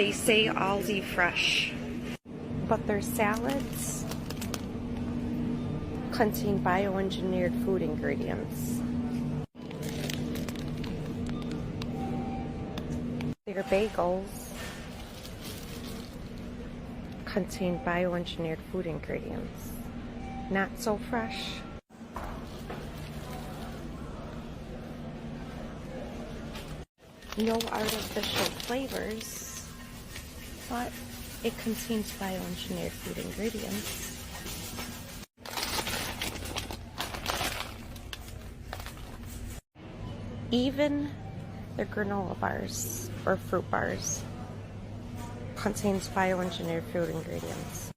They say Aldi Fresh, but their salads contain bioengineered food ingredients. Their bagels contain bioengineered food ingredients. Not so fresh. No artificial flavors, but it contains bioengineered food ingredients. Even the granola bars or fruit bars contains bioengineered food ingredients.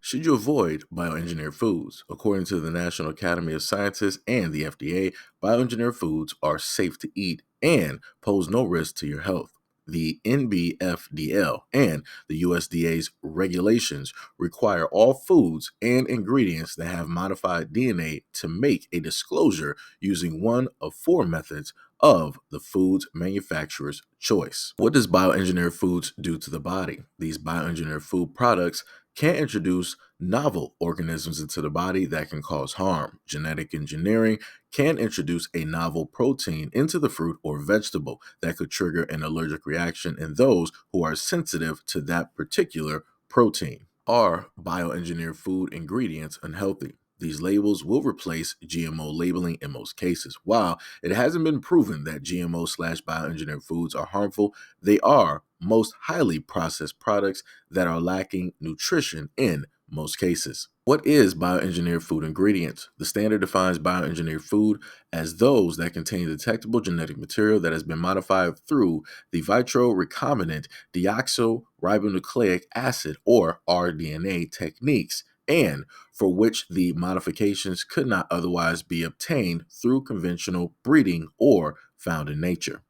Should you avoid bioengineered foods? According to the National Academy of Sciences and the FDA, bioengineered foods are safe to eat and pose no risk to your health. The NBFDL and the USDA's regulations require all foods and ingredients that have modified DNA to make a disclosure using one of 4 methods of the food's manufacturer's choice. What does bioengineered foods do to the body? These bioengineered food products can introduce novel organisms into the body that can cause harm. Genetic engineering can introduce a novel protein into the fruit or vegetable that could trigger an allergic reaction in those who are sensitive to that particular protein. Are bioengineered food ingredients unhealthy? These labels will replace GMO labeling in most cases. While it hasn't been proven that GMO/bioengineered foods are harmful, they are most highly processed products that are lacking nutrition in most cases. What is bioengineered food ingredients? The standard defines bioengineered food as those that contain detectable genetic material that has been modified through the vitro recombinant deoxyribonucleic acid or rDNA techniques, and for which the modifications could not otherwise be obtained through conventional breeding or found in nature.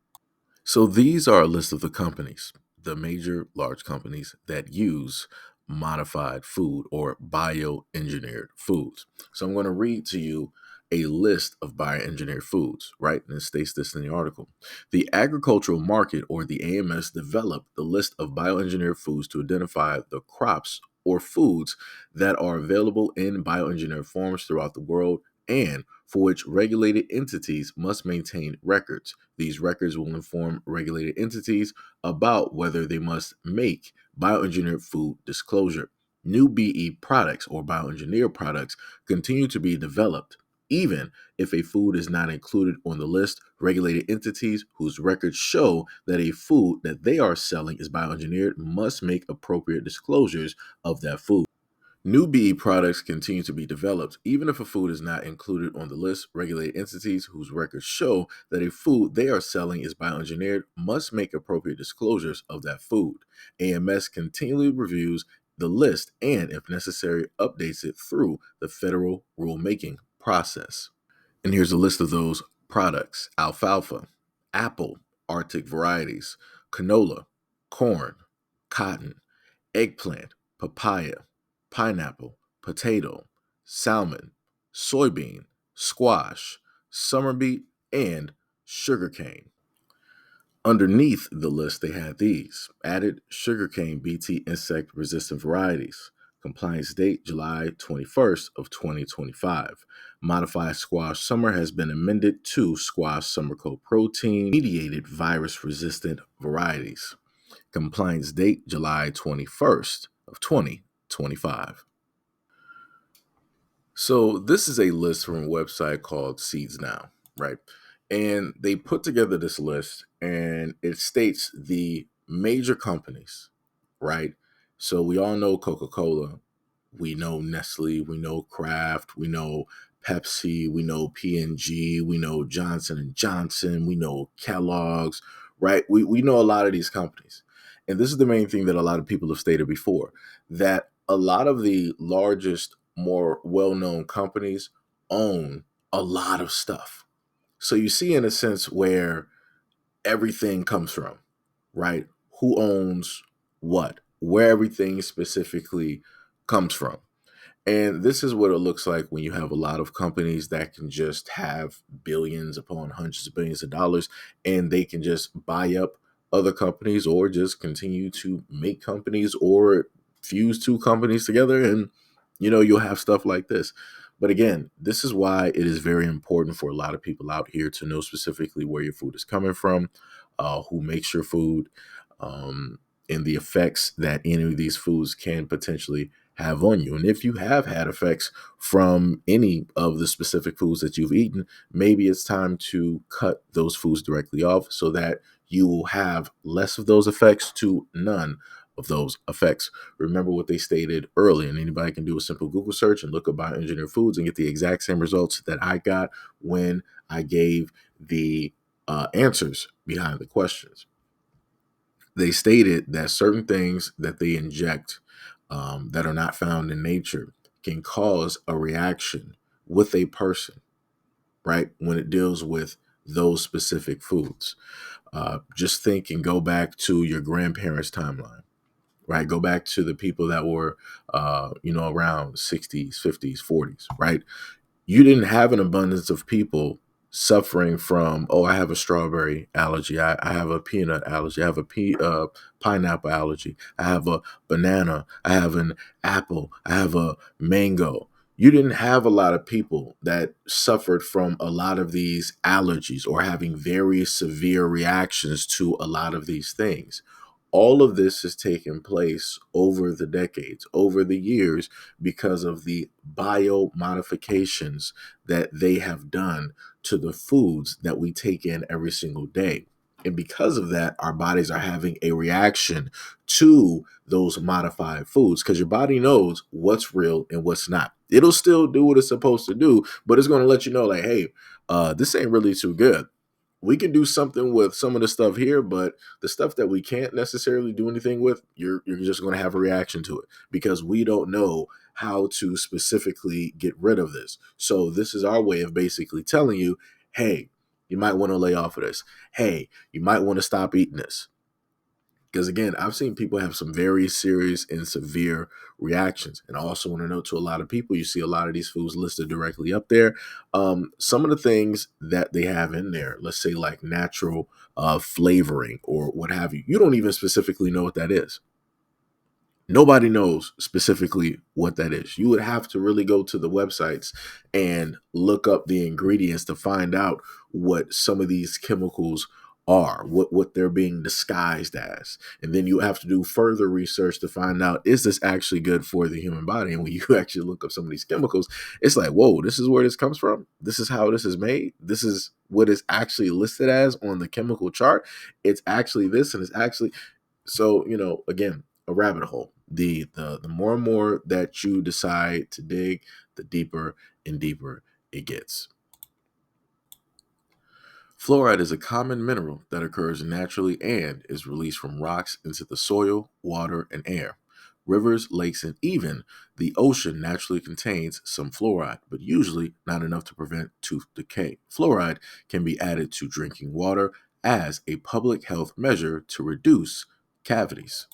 So these are a list of the companies, the major large companies that use modified food or bioengineered foods. So I'm going to read to you a list of bioengineered foods, right? And it states this in the article. The Agricultural Market, or the AMS, developed the list of bioengineered foods to identify the crops or foods that are available in bioengineered forms throughout the world and for which regulated entities must maintain records. These records will inform regulated entities about whether they must make bioengineered food disclosure. New BE products or bioengineered products continue to be developed. Even if a food is not included on the list, regulated entities whose records show that a food that they are selling is bioengineered must make appropriate disclosures of that food. New BE products continue to be developed. Even if a food is not included on the list, regulated entities whose records show that a food they are selling is bioengineered must make appropriate disclosures of that food. AMS continually reviews the list and, if necessary, updates it through the federal rulemaking process. And here's a list of those products: alfalfa, apple, Arctic varieties, canola, corn, cotton, eggplant, papaya, pineapple, potato, salmon, soybean, squash, summer beet, and sugarcane. Underneath the list, they had these: added sugarcane BT insect resistant varieties. Compliance date July 21st of 2025. Modified squash summer has been amended to squash summer coat protein mediated virus resistant varieties. Compliance date July 21st of 2025. So this is a list from a website called Seeds Now, right? And they put together this list and it states the major companies, right? So we all know Coca-Cola, we know Nestle, we know Kraft, we know Pepsi, we know P&G, we know Johnson and Johnson, we know Kellogg's, right? We know a lot of these companies. And this is the main thing that a lot of people have stated before, that a lot of the largest, more well-known companies own a lot of stuff. So you see, in a sense, where everything comes from, right? Who owns what, where everything specifically comes from. And this is what it looks like when you have a lot of companies that can just have billions upon hundreds of billions of dollars, and they can just buy up other companies or just continue to make companies or fuse two companies together. And, you'll have stuff like this. But again, this is why it is very important for a lot of people out here to know specifically where your food is coming from, who makes your food, and the effects that any of these foods can potentially have on you. And if you have had effects from any of the specific foods that you've eaten, maybe it's time to cut those foods directly off so that you will have less of those effects to none of those effects. Remember what they stated earlier, and anybody can do a simple Google search and look up bioengineered foods and get the exact same results that I got when I gave the answers behind the questions. They stated that certain things that they inject that are not found in nature can cause a reaction with a person, right? When it deals with those specific foods. Just think and go back to your grandparents' timeline, right? Go back to the people that were, around 60s, 50s, 40s, right? You didn't have an abundance of people suffering from, oh, I have a strawberry allergy. I have a peanut allergy. I have a pineapple allergy. I have a banana. I have an apple. I have a mango. You didn't have a lot of people that suffered from a lot of these allergies or having very severe reactions to a lot of these things. All of this has taken place over the decades, over the years, because of the biomodifications that they have done to the foods that we take in every single day. And because of that, our bodies are having a reaction to those modified foods because your body knows what's real and what's not. It'll still do what it's supposed to do, but it's going to let you know, like, hey, this ain't really too good. We can do something with some of the stuff here, but the stuff that we can't necessarily do anything with, you're just going to have a reaction to it because we don't know how to specifically get rid of this. So this is our way of basically telling you, hey, you might want to lay off of this. Hey, you might want to stop eating this. Because again, I've seen people have some very serious and severe reactions. And I also want to note to a lot of people, you see a lot of these foods listed directly up there. Some of the things that they have in there, let's say like natural flavoring or what have you, you don't even specifically know what that is. Nobody knows specifically what that is. You would have to really go to the websites and look up the ingredients to find out what some of these chemicals are, what they're being disguised as. And then you have to do further research to find out, is this actually good for the human body? And when you actually look up some of these chemicals, it's like, whoa, this is where this comes from. This is how this is made. This is what is actually listed as on the chemical chart. It's actually this, and it's actually so, again, a rabbit hole. The more and more that you decide to dig, the deeper and deeper it gets. Fluoride is a common mineral that occurs naturally and is released from rocks into the soil, water, and air. Rivers, lakes, and even the ocean naturally contains some fluoride, but usually not enough to prevent tooth decay. Fluoride can be added to drinking water as a public health measure to reduce cavities.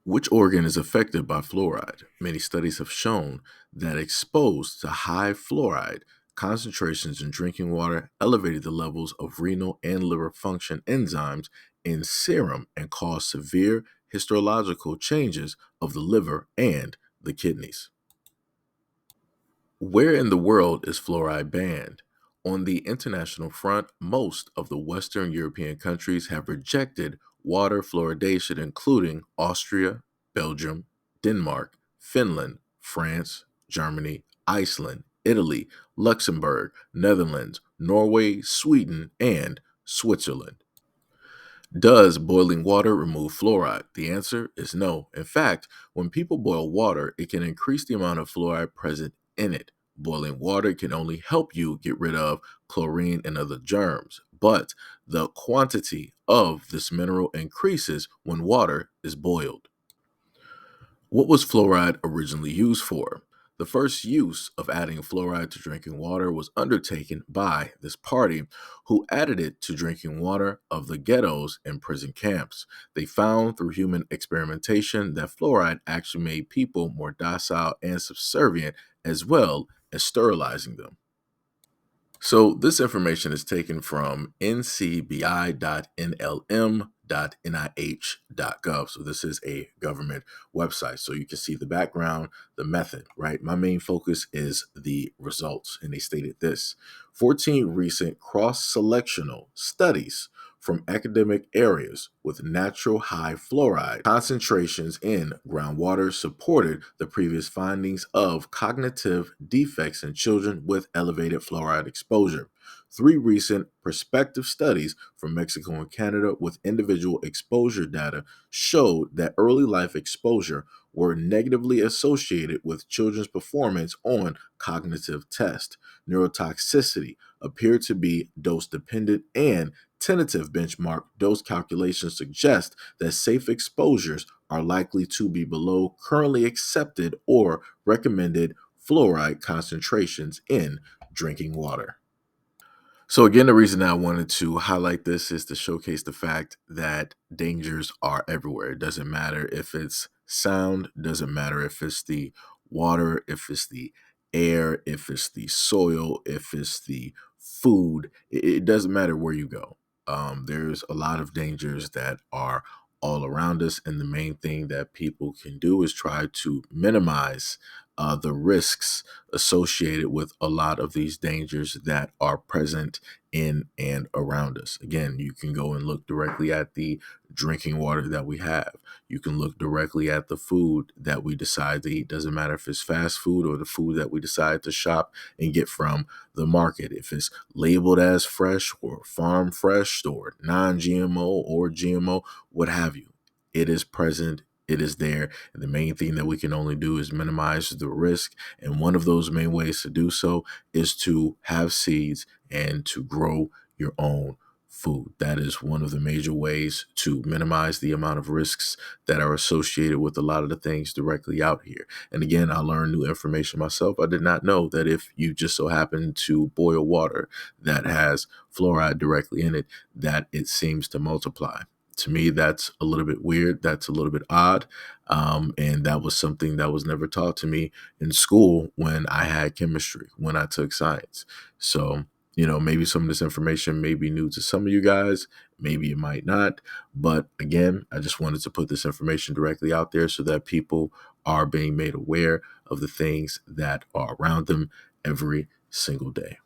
Which organ is affected by fluoride? Many studies have shown that exposed to high fluoride concentrations in drinking water elevated the levels of renal and liver function enzymes in serum and caused severe histological changes of the liver and the kidneys. Where in the world is fluoride banned? On the international front, most of the Western European countries have rejected water fluoridation, including Austria, Belgium, Denmark, Finland, France, Germany, Iceland, Italy, Luxembourg, Netherlands, Norway, Sweden, and Switzerland. Does boiling water remove fluoride? The answer is no. In fact, when people boil water, it can increase the amount of fluoride present in it. Boiling water can only help you get rid of chlorine and other germs, but the quantity of this mineral increases when water is boiled. What was fluoride originally used for? The first use of adding fluoride to drinking water was undertaken by this party, who added it to drinking water of the ghettos and prison camps. They found through human experimentation that fluoride actually made people more docile and subservient, as well as sterilizing them. So this information is taken from ncbi.nlm.nih.gov. So this is a government website. So you can see the background, the method, right? My main focus is the results. And they stated this: 14 recent cross-selectional studies from academic areas with natural high fluoride concentrations in groundwater supported the previous findings of cognitive defects in children with elevated fluoride exposure. 3 recent prospective studies from Mexico and Canada with individual exposure data showed that early life exposure were negatively associated with children's performance on cognitive tests. Neurotoxicity appeared to be dose dependent, and tentative benchmark dose calculations suggest that safe exposures are likely to be below currently accepted or recommended fluoride concentrations in drinking water. So again, the reason I wanted to highlight this is to showcase the fact that dangers are everywhere. It doesn't matter if it's sound, doesn't matter if it's the water, if it's the air, if it's the soil, if it's the food. It doesn't matter where you go. There's a lot of dangers that are all around us, and the main thing that people can do is try to minimize the risks associated with a lot of these dangers that are present in and around us. Again, you can go and look directly at the drinking water that we have. You can look directly at the food that we decide to eat. Doesn't matter if it's fast food or the food that we decide to shop and get from the market. If it's labeled as fresh or farm fresh or non-GMO or GMO, what have you, it is present. It is there. And the main thing that we can only do is minimize the risk. And one of those main ways to do so is to have seeds and to grow your own food. That is one of the major ways to minimize the amount of risks that are associated with a lot of the things directly out here. And again, I learned new information myself. I did not know that if you just so happen to boil water that has fluoride directly in it, that it seems to multiply. To me, that's a little bit weird. That's a little bit odd. And that was something that was never taught to me in school when I had chemistry, when I took science. So, maybe some of this information may be new to some of you guys. Maybe it might not. But again, I just wanted to put this information directly out there so that people are being made aware of the things that are around them every single day.